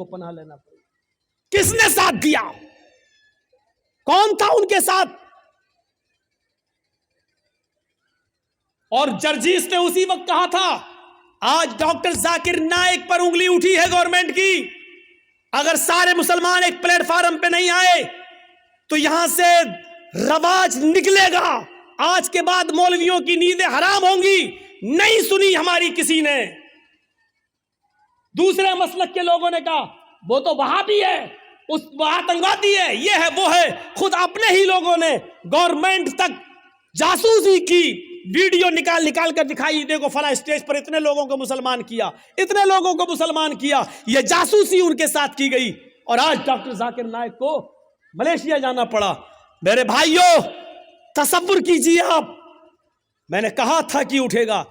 کو پناہ لینا پڑی۔ کس نے ساتھ دیا؟ کون تھا ان کے ساتھ؟ اور جرجیس نے اسی وقت کہا تھا، آج ڈاکٹر ذاکر نائک پر انگلی اٹھی ہے گورنمنٹ کی، اگر سارے مسلمان ایک پلیٹ فارم پہ نہیں آئے تو یہاں سے رواج نکلے گا، آج کے بعد مولویوں کی نیندیں حرام ہوں گی۔ نہیں سنی ہماری کسی نے۔ دوسرے مسلک کے لوگوں نے کہا وہ تو وہابی ہے، اس آتنکوادی ہے، یہ ہے وہ ہے۔ خود اپنے ہی لوگوں نے گورنمنٹ تک جاسوسی کی ویڈیو نکال کر دکھائی، دیکھو فلاں اسٹیج پر اتنے لوگوں کو مسلمان کیا، اتنے لوگوں کو مسلمان کیا، یہ جاسوسی ان کے ساتھ کی گئی۔ اور آج ڈاکٹر ذاکر نائک کو ملیشیا جانا پڑا۔ میرے بھائیوں تصور کیجیے آپ، میں نے کہا تھا کہ اٹھے گا،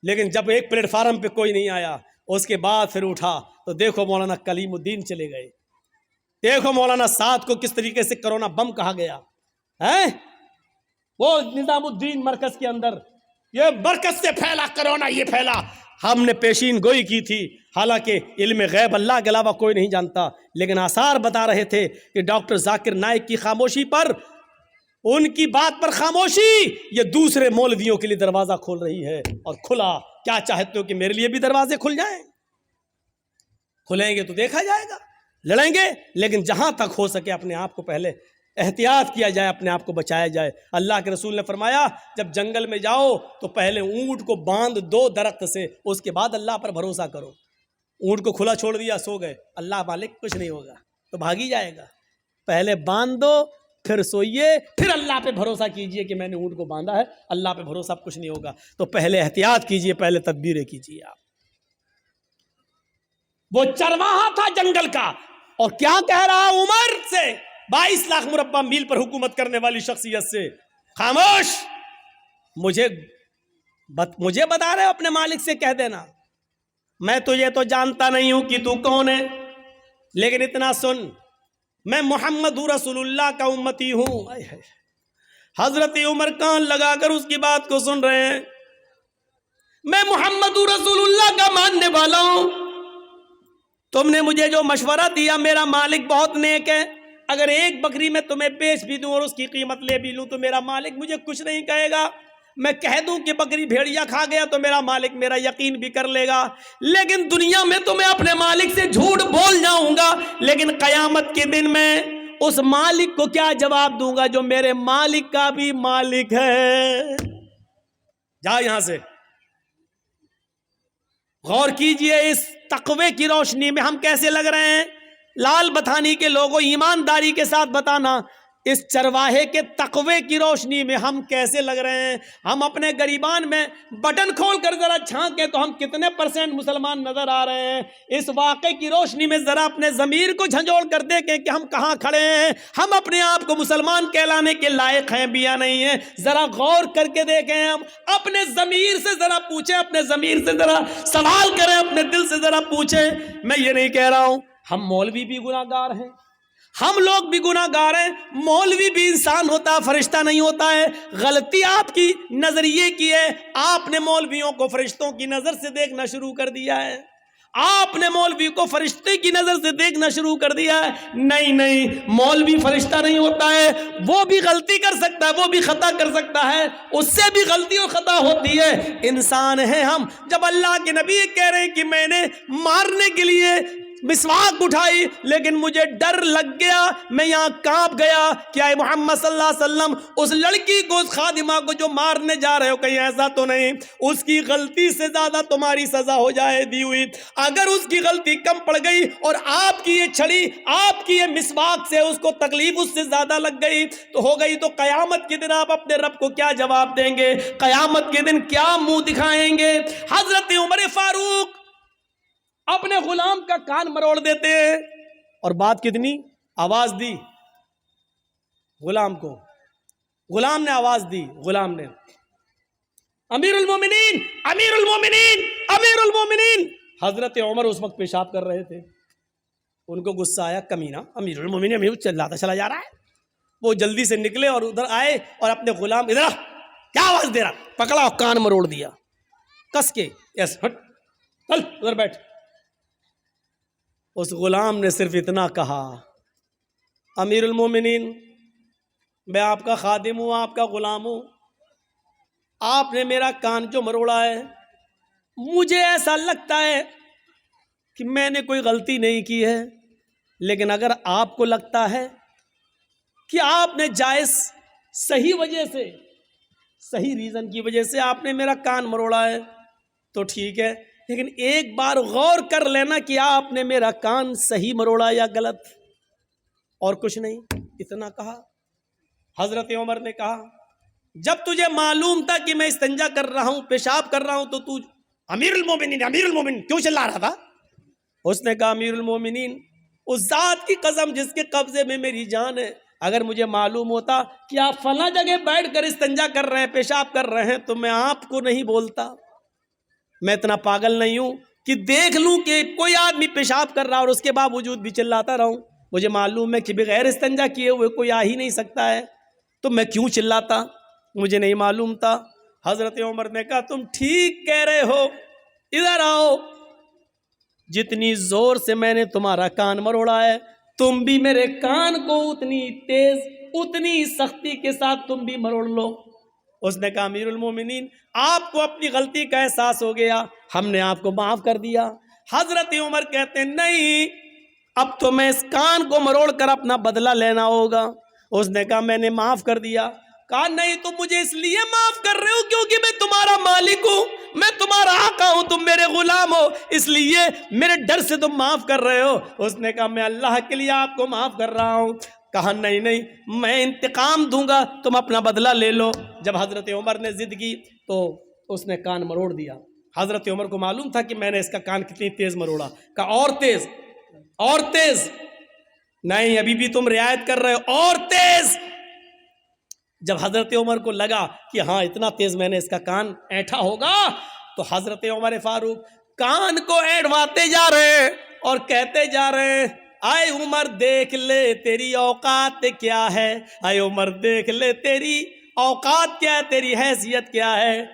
لیکن جب ایک پلیٹ فارم پہ کوئی نہیں آیا، اس کے بعد پھر اٹھا تو دیکھو مولانا کلیم الدین چلے گئے، دیکھو مولانا سعد کو کس طریقے سے کرونا بم کہا گیا ہے۔ وہ نظام الدین مرکز کے اندر یہ مرکز سے پھیلا کرونا، یہ پھیلا، ہم نے پیشین گوئی کی تھی، حالانکہ علم غیب اللہ کے علاوہ کوئی نہیں جانتا، لیکن آثار بتا رہے تھے کہ ڈاکٹر ذاکر نائک کی خاموشی پر، ان کی بات پر خاموشی یہ دوسرے مولویوں کے لیے دروازہ کھول رہی ہے۔ اور کھلا، کیا چاہتے ہو کہ میرے لیے بھی دروازے کھل جائیں؟ کھلیں گے تو دیکھا جائے گا، لڑیں گے، لیکن جہاں تک ہو سکے اپنے آپ کو پہلے احتیاط کیا جائے، اپنے آپ کو بچایا جائے۔ اللہ کے رسول نے فرمایا جب جنگل میں جاؤ تو پہلے اونٹ کو باندھ دو درخت سے، اس کے بعد اللہ پر بھروسہ کرو۔ اونٹ کو کھلا چھوڑ دیا، سو گئے، اللہ مالک کچھ نہیں ہوگا تو بھاگی جائے گا۔ پہلے باندھ دو، پھر سوئیے، پھر اللہ پہ بھروسہ کیجئے کہ میں نے اونٹ کو باندھا ہے، اللہ پہ بھروسہ کچھ نہیں ہوگا۔ تو پہلے احتیاط کیجئے، پہلے تدبیریں کیجئے۔ آپ وہ چرواہا تھا جنگل کا، اور کیا کہہ رہا عمر سے، 22 لاکھ مربع میل پر حکومت کرنے والی شخصیت سے، خاموش، مجھے بتا رہے ہو، اپنے مالک سے کہہ دینا میں تجھے تو جانتا نہیں ہوں کہ تو کون ہے، لیکن اتنا سن، میں محمد رسول اللہ کا امتی ہوں۔ حضرت عمر کان لگا کر اس کی بات کو سن رہے ہیں۔ میں محمد رسول اللہ کا ماننے والا ہوں، تم نے مجھے جو مشورہ دیا، میرا مالک بہت نیک ہے، اگر ایک بکری میں تمہیں بیچ بھی دوں اور اس کی قیمت لے بھی لوں تو میرا مالک مجھے کچھ نہیں کہے گا۔ میں کہہ دوں کہ بکری بھیڑیا کھا گیا تو میرا مالک میرا یقین بھی کر لے گا، لیکن دنیا میں تو میں اپنے مالک سے جھوٹ بول جاؤں گا، لیکن قیامت کے دن میں اس مالک کو کیا جواب دوں گا جو میرے مالک کا بھی مالک ہے؟ جا یہاں سے۔ غور کیجئے اس تقوی کی روشنی میں ہم کیسے لگ رہے ہیں۔ لال بتھانی کے لوگوں ایمانداری کے ساتھ بتانا، اس چرواہے کے تقوی کی روشنی میں ہم کیسے لگ رہے ہیں۔ ہم اپنے گریبان میں بٹن کھول کر ذرا جھانکیں تو ہم کتنے % مسلمان نظر آ رہے ہیں۔ اس واقعے کی روشنی میں ذرا اپنے ضمیر کو جھنجھوڑ کر دیکھیں کہ ہم کہاں کھڑے ہیں، ہم اپنے آپ کو مسلمان کہلانے کے لائق ہیں بھی یا نہیں ہیں۔ ذرا غور کر کے دیکھیں، ہم اپنے ضمیر سے ذرا پوچھیں، اپنے ضمیر سے ذرا سوال کریں، اپنے دل سے ذرا پوچھیں۔ میں یہ نہیں کہہ رہا ہوں ہم مولوی بھی گناہ گار ہیں، ہم لوگ بھی گناہ گار ہیں، مولوی بھی انسان ہوتا ہے، فرشتہ نہیں ہوتا ہے۔ غلطی آپ کی نظریے کی ہے، آپ نے مولویوں کو فرشتوں کی نظر سے دیکھنا شروع کر دیا ہے، آپ نے مولوی کو فرشتے کی نظر سے دیکھنا شروع کر دیا ہے۔ نہیں، مولوی فرشتہ نہیں ہوتا ہے، وہ بھی غلطی کر سکتا ہے، وہ بھی خطا کر سکتا ہے، اس سے بھی غلطی اور خطا ہوتی ہے، انسان ہیں ہم۔ جب اللہ کے نبی کہہ رہے ہیں کہ میں نے مارنے کے لیے مسواک اٹھائی لیکن مجھے ڈر لگ گیا، میں یہاں کانپ گیا، کیا اے محمد صلی اللہ علیہ وسلم اس لڑکی کو، اس خادمہ کو جو مارنے جا رہے ہو، کہیں ایسا تو نہیں اس کی غلطی سے زیادہ تمہاری سزا ہو جائے دی ہوئی؟ اگر اس کی غلطی کم پڑ گئی اور آپ کی یہ چھڑی، آپ کی یہ مسواک سے اس کو تکلیف اس سے زیادہ لگ گئی تو ہو گئی، تو قیامت کے دن آپ اپنے رب کو کیا جواب دیں گے؟ قیامت کے دن کیا منہ دکھائیں گے؟ حضرت عمر فاروق اپنے غلام کا کان مروڑ دیتے ہیں، اور بات کتنی آواز دی غلام کو، غلام نے آواز دی، غلام نے امیر المومنین، امیر المومنین، امیر المومنین۔ حضرت عمر اس وقت پیشاب کر رہے تھے، ان کو غصہ آیا، کمینہ امیر المومنین امیر چلاتا چلا جا رہا ہے۔ وہ جلدی سے نکلے اور ادھر آئے اور اپنے غلام، ادھر کیا آواز دے رہا، پکڑا اور کان مروڑ دیا کس کے، یس ہٹ چل ادھر بیٹھ۔ اس غلام نے صرف اتنا کہا، امیر المومنین میں آپ کا خادم ہوں، آپ کا غلام ہوں، آپ نے میرا کان جو مروڑا ہے، مجھے ایسا لگتا ہے کہ میں نے کوئی غلطی نہیں کی ہے، لیکن اگر آپ کو لگتا ہے کہ آپ نے جائز صحیح وجہ سے، صحیح ریزن کی وجہ سے آپ نے میرا کان مروڑا ہے تو ٹھیک ہے، لیکن ایک بار غور کر لینا کہ آپ نے میرا کان صحیح مروڑا یا غلط، اور کچھ نہیں، اتنا کہا۔ حضرت عمر نے کہا جب تجھے معلوم تھا کہ میں استنجا کر رہا ہوں، پیشاب کر رہا ہوں، تو تو امیر المومنین کیوں چلا رہا تھا؟ اس نے کہا امیر المومنین اس ذات کی قسم جس کے قبضے میں میری جان ہے، اگر مجھے معلوم ہوتا کہ آپ فلاں جگہ بیٹھ کر استنجا کر رہے ہیں، پیشاب کر رہے ہیں، تو میں آپ کو نہیں بولتا۔ میں اتنا پاگل نہیں ہوں کہ دیکھ لوں کہ کوئی آدمی پیشاب کر رہا اور اس کے باوجود بھی چلاتا رہوں۔ مجھے معلوم ہے کہ بغیر استنجا کیے ہوئے کوئی آ ہی نہیں سکتا ہے، تو میں کیوں چلاتا؟ مجھے نہیں معلوم تھا۔ حضرت عمر نے کہا تم ٹھیک کہہ رہے ہو، ادھر آؤ، جتنی زور سے میں نے تمہارا کان مروڑا ہے، تم بھی میرے کان کو اتنی تیز، اتنی سختی کے ساتھ تم بھی مروڑ لو۔ اس نے کہا امیر المومنین آپ کو اپنی غلطی کا احساس ہو گیا، ہم نے آپ کو معاف کر دیا۔ حضرت عمر کہتے ہیں نہیں، اب تو میں اس کان کو مروڑ کر اپنا بدلہ لینا ہوگا۔ اس نے کہا میں نے معاف کر دیا۔ کہا نہیں، تم مجھے اس لیے معاف کر رہے ہو کیونکہ میں تمہارا مالک ہوں، میں تمہارا آقا ہوں، تم میرے غلام ہو، اس لیے میرے ڈر سے تم معاف کر رہے ہو۔ اس نے کہا میں اللہ کے لیے آپ کو معاف کر رہا ہوں۔ کہا نہیں نہیں، میں انتقام دوں گا، تم اپنا بدلہ لے لو۔ جب حضرت عمر نے ضد کی تو اس نے کان مروڑ دیا۔ حضرت عمر کو معلوم تھا کہ میں نے اس کا کان کتنی تیز مروڑا۔ کہا اور تیز، اور تیز۔ نہیں، ابھی بھی تم رعایت کر رہے ہو، اور تیز۔ جب حضرت عمر کو لگا کہ ہاں اتنا تیز میں نے اس کا کان اینٹھا ہوگا، تو حضرت عمر فاروق کان کو اینٹواتے جا رہے ہیں اور کہتے جا رہے ہیں اے عمر دیکھ لے تیری اوقات کیا ہے، اے عمر دیکھ لے تیری اوقات کیا ہے، تیری حیثیت کیا ہے۔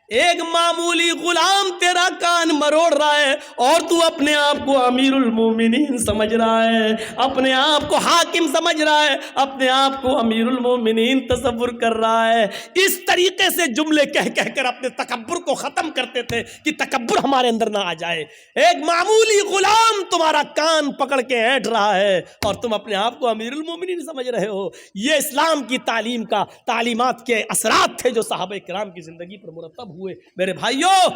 ایک معمولی غلام تیرا کان مروڑ رہا ہے اور تو اپنے آپ کو امیر المومنین سمجھ رہا ہے، اپنے آپ کو حاکم سمجھ رہا ہے، اپنے آپ کو امیر المومنین تصور کر رہا ہے۔ اس طریقے سے جملے کہہ کہہ کر اپنے تکبر کو ختم کرتے تھے کہ تکبر ہمارے اندر نہ آ جائے۔ ایک معمولی غلام تمہارا کان پکڑ کے اینٹ رہا ہے اور تم اپنے آپ کو امیر المومنین سمجھ رہے ہو۔ یہ اسلام کی تعلیمات کے اثرات تھے جو صحابہ کرام کی زندگی پر مرتب ہوئے۔ میرے بھائیوں،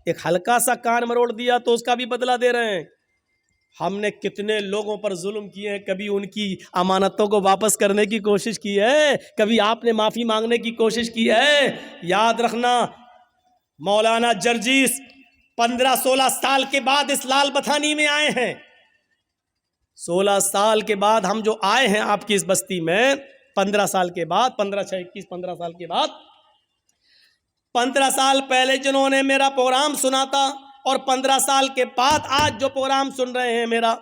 ایک ہلکا سا کان مروڑ دیا تو اس کا بھی بدلہ دے رہے ہیں۔ ہم نے کتنے لوگوں پر ظلم کیے ہیں، کبھی ان کی امانتوں کو واپس کرنے کی کوشش کی ہے، کبھی آپ نے معافی مانگنے کی کوشش کی ہے؟ یاد رکھنا مولانا جرجیس 15-16 سال کے بعد اس لال بتھانی میں آئے ہیں۔ 16 سال کے بعد ہم جو آئے ہیں آپ کی اس بستی میں، 15 سال کے بعد، 15 سال کے بعد، 15 سال پہلے جنہوں نے میرا پروگرام سنا تھا اور 15 سال کے بعد آج جو پروگرام سن رہے ہیں میرا،